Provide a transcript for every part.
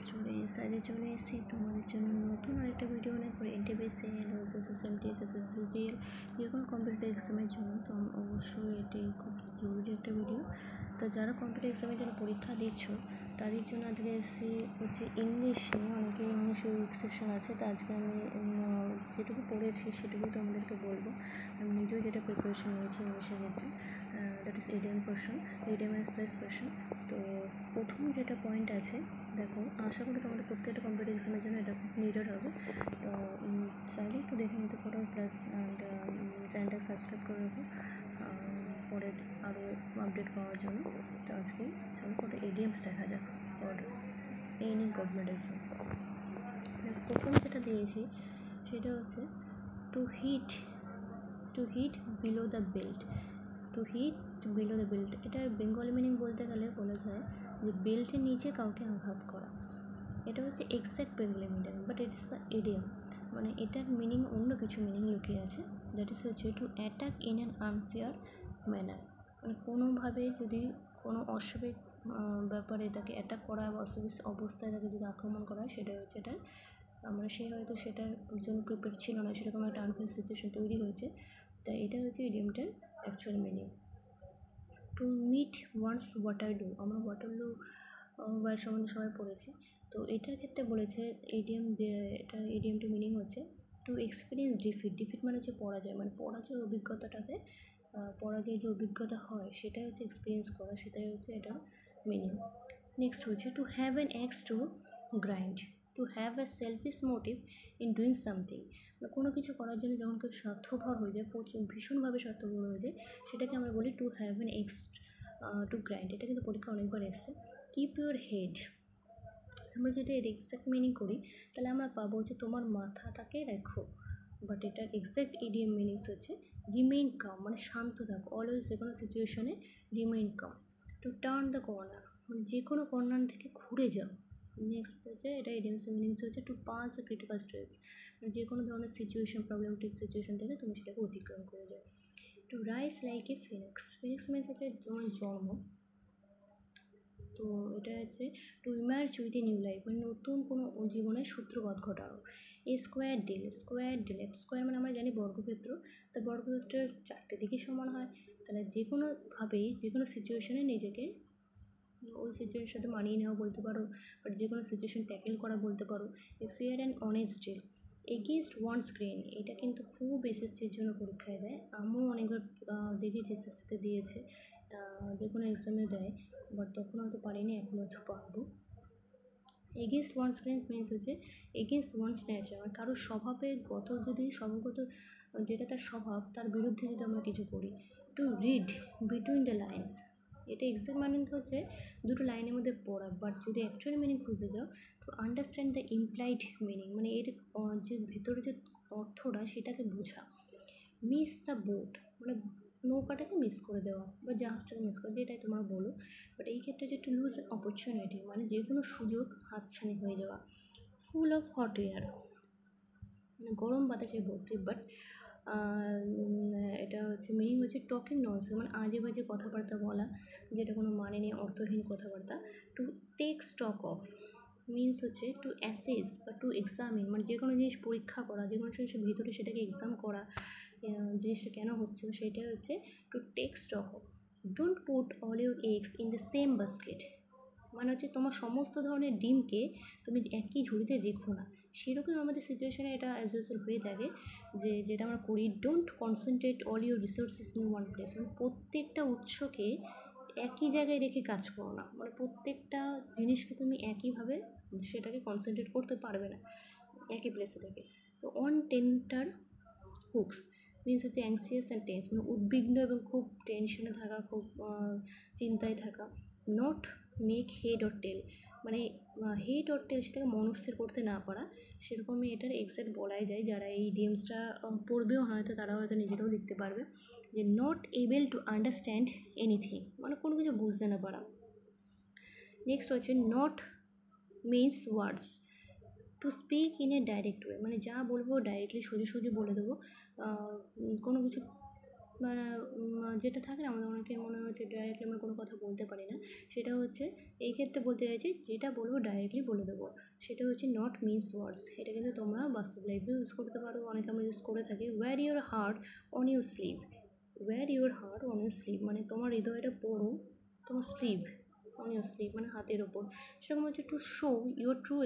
Students আজকে চলে এসেছি তোমাদের জন্য নতুন আরেকটা ভিডিও নিয়ে করে এনটিপিসি এসএসসি জিএল যে কোনো কম্পিটিটিভ এক্সামের জন্য। তো অবশ্যই এটি খুব জরুরি একটা ভিডিও। তো যারা কম্পিটিটিভ এক্সামের জন্য পরীক্ষা দিচ্ছ তাদের জন্য আজকে এসেছি হচ্ছে ইংলিশ নিয়ে। অনেকে ইংলিশে উইক সেকশন আছে, তো আজকে আমি যেটুকু পড়েছি সেটুকুই তোমাদেরকে বলবো। আমি নিজেও যেটা প্রিপারেশন নিয়েছি ইংলিশের ক্ষেত্রে, that is idiom portion, idiom express portion. তো প্রথম যেটা পয়েন্ট আছে, দেখো আশা করি তোমাদের প্রত্যেকটা কম্পিটিটিভ এক্সামের জন্য এটা খুব নিডেড হবে। তো চাইলে একটু দেখে নিতে পারো, প্লাস অ্যান্ড চ্যানেলটা সাবস্ক্রাইব করে রাখো পরের আরও আপডেট পাওয়ার জন্য। তো আজকে চলো কটা এডিএমস দেখা যাক ফর এনি গভর্নমেন্ট এক্সাম। প্রথম যেটা দিয়েছি সেটা হচ্ছে to hit below the belt. To hit below the belt, এটার বেঙ্গলি মিনিং বলতে গেলে বলা যায় যে বেল্টের নিচে কাউকে আঘাত করা। এটা হচ্ছে exact Bengali meaning, but it's idiom, মানে এটার মিনিং অন্য কিছু মিনিং লুকিয়ে আছে। দ্যাট ইজ হচ্ছে to attack in an unfair manner, মানে কোনোভাবে যদি কোনো অস্বাভাবিক ব্যাপারে তাকে অ্যাটাক করা বা অস্বাভাবিক অবস্থায় তাকে যদি আক্রমণ করা হয়, সেটা হচ্ছে এটার মানে সে হয়তো সেটার জন্য প্রিপেয়ার ছিল না, সেরকম একটা আনফেয়ার সিচুয়েশন তৈরি হয়েছে। তাই এটা হচ্ছে ইডিয়ামটার actual meaning. To meet one's Waterloo, আমরা ওয়াটারলু ওয়ার সম্বন্ধে সবাই পড়েছি। তো এটার ক্ষেত্রে বলেছে এটার ইডিয়ামটির মিনিং হচ্ছে টু এক্সপিরিয়েন্স ডিফিট মানে হচ্ছে পরাজয়, মানে পরাজয় অভিজ্ঞতাটাকে পরাজয় যে অভিজ্ঞতা হয় সেটাই হচ্ছে এক্সপিরিয়েন্স করা, সেটাই হচ্ছে এটার মিনিং। নেক্সট হচ্ছে to have an axe to grind, to have a selfish motive in doing something, কোনো কিছু করার জন্য যখন কেউ স্বার্থপর হয়ে যায়, ভীষণভাবে স্বার্থপর হয়ে যায়, সেটাকে আমরা বলি two have an axe to grind. এটা কিন্তু পরীক্ষা অনেকবার এসছে। কিপ ইউর হেড, আমরা যদি এর এক্স্যাক্ট মিনিং করি তাহলে আমরা পাবো যে তোমার মাথাটাকে রাখো, বাট এটার এক্স্যাক্ট ইডিয়াম মিনিংস হচ্ছে রিমেইন কাম, মানে শান্ত থাকো, অলওয়েজ যে কোনো সিচুয়েশনে remain calm. To turn the corner, মানে যে কোনো কর্নার থেকে ঘুরে যাও। নেক্সট হচ্ছে এটা ইডিয়ামস মিনিংস হচ্ছে to pass the critical stage, মানে যে কোনো ধরনের সিচুয়েশন, প্রবলেমেটিক সিচুয়েশন থেকে তুমি সেটাকে অতিক্রম করে যাও। To rise like a phoenix, phoenix means হচ্ছে তোমার জন্ম। তো এটা হচ্ছে to emerge with a new life, মানে নতুন কোনো জীবনের সূত্রপাত ঘটানো। এ স্কোয়ার ডিল, স্কোয়ার মানে আমরা জানি বর্গক্ষেত্র, তো বর্গক্ষেত্রের চারটে দিকে সমান হয়। তাহলে যে কোনোভাবেই যে কোনো সিচুয়েশনে নিজেকে ওই সিচুয়েশনের সাথে মানিয়ে নেওয়া বলতে পারো, বাট যে কোনো সিচুয়েশন ট্যাকেল করা বলতে পারো। A fair and honest deal against one's grain, এটা কিন্তু খুব এসএসসির জন্য পরীক্ষায় দেয়। আমিও অনেকবার দেখেছি এসএসসিতে দিয়েছে, যে কোনো এক্সামে দেয়, বাট তখন হয়তো পারিনি, এখন হয়তো পারবো। এগেনস্ট ওয়ান্স গ্রেন মিনস হচ্ছে এগেনস্ট ওয়ান্স নেচার, মানে কারোর স্বভাবগত যেটা তার স্বভাব তার বিরুদ্ধে যদি আমরা কিছু করি। To read between the lines, এটা এক্সাক্ট মিনিং হচ্ছে দুটো লাইনের মধ্যে পড়া, বাট যদি অ্যাকচুয়ালি মিনিং খুঁজতে যাও to understand the implied meaning, মানে এর যে ভেতরে যে অর্থটা সেটাকে বোঝা। মিস দ্য বোট, মানে নৌকাটাকে মিস করে দেওয়া বা জাহাজটাকে মিস করে, যেটাই তোমরা বলো, বাট এই ক্ষেত্রে যে টু লুজ অপরচুনিটি, মানে যে কোনো সুযোগ হাতছানি হয়ে যাওয়া। ফুল অফ হট এয়ার, মানে গরম বাতাসে ভর্তি, বাট এটা হচ্ছে মিনিং হচ্ছে টকিং ননসেন্স, মানে আজে বাজে কথাবার্তা বলা, যেটা কোনো মানে নেই, অর্থহীন কথাবার্তা। To take stock of means হচ্ছে টু অ্যাসেস বা টু এক্সামিন, মানে যে কোনো জিনিস পরীক্ষা করা, যে কোনো জিনিসের ভিতরে সেটাকে এক্সাম করা, জিনিসটা কেন হচ্ছে সেটা হচ্ছে to take stock of. Don't put all your eggs in the same basket, মানে হচ্ছে তোমার সমস্ত ধরনের ডিমকে তুমি একই ঝুড়িতে রেখো না। সেরকম আমাদের সিচুয়েশানে এটা অ্যাজ ইউজুয়াল হয়ে থাকে, যেটা আমরা করি। Don't concentrate all your resources in one place, মানে প্রত্যেকটা উৎসকে একই জায়গায় রেখে কাজ করো না, মানে প্রত্যেকটা জিনিসকে তুমি একইভাবে সেটাকে কনসেন্ট্রেট করতে পারবে না একই প্লেসে থেকে। তো অন টেন্টার হুকস মিনস হচ্ছে অ্যাংসিয়াস অ্যান্ড টেন্স, মানে উদ্বিগ্ন এবং খুব টেনশনে থাকা, খুব চিন্তায় থাকা। নট মেক হেড অর টেল, মানে হেড অর টেল সেটাকে মনস্থির করতে না পারা, সেরকমই এটার এক্সাক্ট বলাই যায়। যারা এই ইডিয়ামসটা পড়বেও হয়তো তারাও হয়তো নিজেরাও লিখতে পারবে, যে not able to understand anything, মানে কোনো কিছু বুঝতে না পারা। নেক্সট হচ্ছে not mince words, to speak in a direct way, মানে যা বলবো ডাইরেক্টলি সোজাসুজি বলে দেবো, কোনো কিছু মানে যেটা থাকে না আমাদের অনেকের মনে হচ্ছে ডাইরেক্টলি আমরা কোনো কথা বলতে পারি না, সেটা হচ্ছে এই ক্ষেত্রে বলতে চাইছি যেটা বলবো ডাইরেক্টলি বলে দেবো, সেটা হচ্ছে নট মিনস ওয়ার্ডস। এটা কিন্তু তোমরা বাস্তব লাইফে ইউজ করতে পারো, অনেকে আমরা ইউজ করে থাকি। Wear your heart on your sleeve, wear your heart on your sleeve মানে তোমার হৃদয়টা পড়ো তোমার স্লিভ, অন ইউর স্লিভ মানে হাতের ওপর। সেরকম হচ্ছে to show your true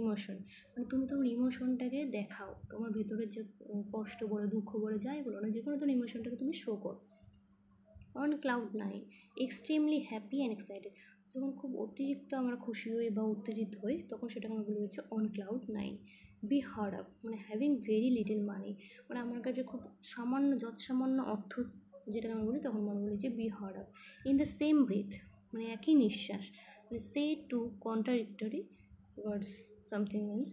emotion, মানে তুমি তোমার ইমোশনটাকে দেখাও, তোমার ভেতরের যে কষ্ট বলো দুঃখ বলো যাই বলো না, যে কোনো তোমার ইমোশনটাকে তুমি শো করো। On cloud nine extremely happy and excited, যখন খুব অতিরিক্ত আমরা খুশি হই বা উত্তেজিত হই তখন সেটাকে আমরা বলি হচ্ছে on cloud nine. Be hard up মানে হ্যাভিং ভেরি লিটল মানি, মানে আমার কাছে খুব সামান্য যৎসামান্য অর্থ যেটাকে আমরা বলি তখন আমরা বলি যে be hard up. In the same breath মানে একই নিঃশ্বাস, মানে say two contradictory words something else.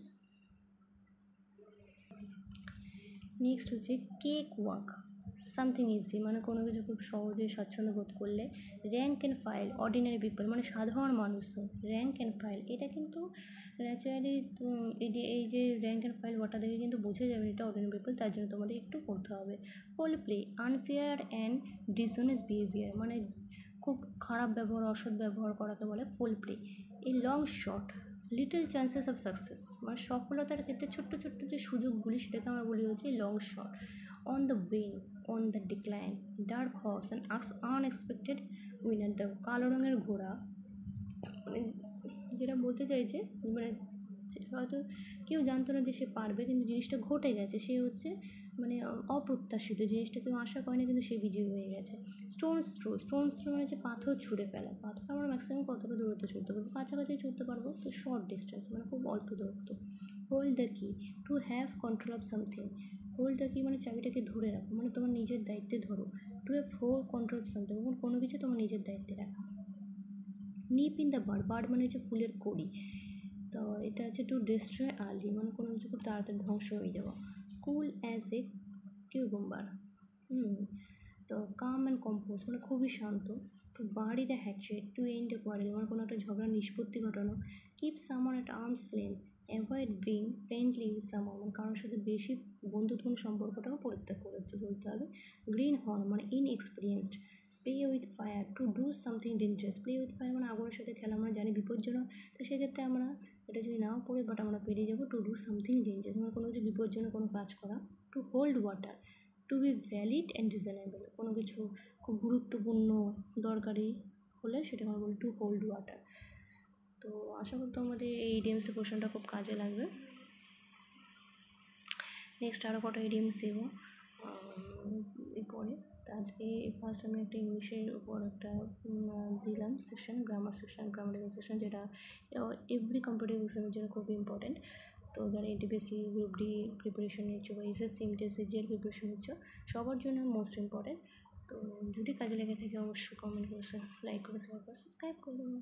Next হচ্ছে কেক ওয়াক সামথিং ইজি, মানে কোনো কিছু খুব সহজে স্বাচ্ছন্দ্য বোধ করলে। Rank and file ordinary people মানে সাধারণ মানুষজন। র্যাঙ্ক অ্যান্ড ফাইল এটা কিন্তু ন্যাচারালি এই যে র্যাঙ্ক অ্যান্ড ফাইল ওয়াটা দেখে কিন্তু বোঝা যাবে এটা অর্ডিনারি পিপল, তার জন্য তোমাদের একটু পড়তে হবে। Foul play unfair and dishonest behaviour মানে খুব খারাপ ব্যবহার অসৎ ব্যবহার করাকে বলে foul play. A long shot little chances of success মানে সফলতার ক্ষেত্রে ছোট্ট ছোট্ট যে সুযোগগুলি সেটাকে আমরা বলি হচ্ছে long shot. On the wane on the decline dark horse and unexpected winner, the কালো রঙের ঘোড়া মানে যেটা বলতে চাইছে মানে হয়তো কেউ জানতো না যে সে পারবে কিন্তু জিনিসটা ঘটে গেছে, সে হচ্ছে মানে অপ্রত্যাশিত জিনিসটা কেউ আশা করে না কিন্তু সে বিজয়ী হয়ে গেছে। স্টোন থ্রো মানে হচ্ছে পাথর ছুঁড়ে ফেলা, পাথর আমরা ম্যাক্সিমাম কতটা দূরত্ব ছুটতে পারবো, কাছাকাছি ছুটতে পারবো তো শর্ট ডিস্টেন্স মানে খুব অল্প দূরত্ব। হোল্ড দ্য কি to have control of something, hold the কি মানে চাবিটাকে ধরে রাখো মানে তোমার নিজের দায়িত্বে ধরো। To have whole control of something কোনো কিছু তোমার নিজের দায়িত্বে রাখা। নিপ ইন দ্য বার্ড মানে হচ্ছে ফুলের কড়ি, তো এটা আছে টু ডিস্ট্রয় আর্লি মানে কোনো কিছু খুব তাড়াতাড়ি ধ্বংস হয়ে যাওয়া। কুল অ্যাজ এ কিউকুম্বার, তো কাম অ্যান্ড কম্পোজ মানে খুবই শান্ত। To bury the hatchet to end a quarrel মানে কোনো একটা ঝগড়ার নিষ্পত্তি ঘটানো। Keep someone at arms length avoid being friendly with someone মানে কারোর সাথে বেশি বন্ধুত্বপূর্ণ সম্পর্কটাও পরিত্যাগ করতে বলতে হবে। গ্রিন হর্ন মানে inexperienced. Play with fire to do something dangerous, play with fire মানে আগুনের সাথে খেলা আমরা জানি বিপজ্জনক, তো সেক্ষেত্রে আমরা এটা যদি নাও পড়ি বাট আমরা পেরিয়ে যাবো। টু ডু সামথিং ডেঞ্জারাস মানে কোনো কিছু বিপজ্জনক কোনো কাজ করা। To hold water to be valid and reasonable কোনো কিছু খুব গুরুত্বপূর্ণ দরকারি হলে সেটা আমরা বলি টু হোল্ড ওয়াটার। তো আশা করি তোমাদের এই ইডিএমসি পোর্শনটা খুব কাজে লাগবে। নেক্সট আরও কটা ইডিএমস দেবো এরপরে। তো আজকে ফার্স্ট আমি একটা ইংলিশের উপর একটা দিলাম section, grammar section grammatical section, যেটা এভরি কম্পিটিটিভ এক্সামের জন্য খুবই ইম্পর্টেন্ট। তো যারা এনটিপিসি গ্রুপ ডি প্রিপারেশন নিচ্ছ বা এসএসসি এমটিএসসি জিএল প্রিপারেশন নিচ্ছ সবার জন্য মোস্ট ইম্পর্টেন্ট। তো যদি কাজে লেগে থাকে অবশ্যই কমেন্ট করে লাইক করে শেয়ার করে সাবস্ক্রাইব করে দেবো।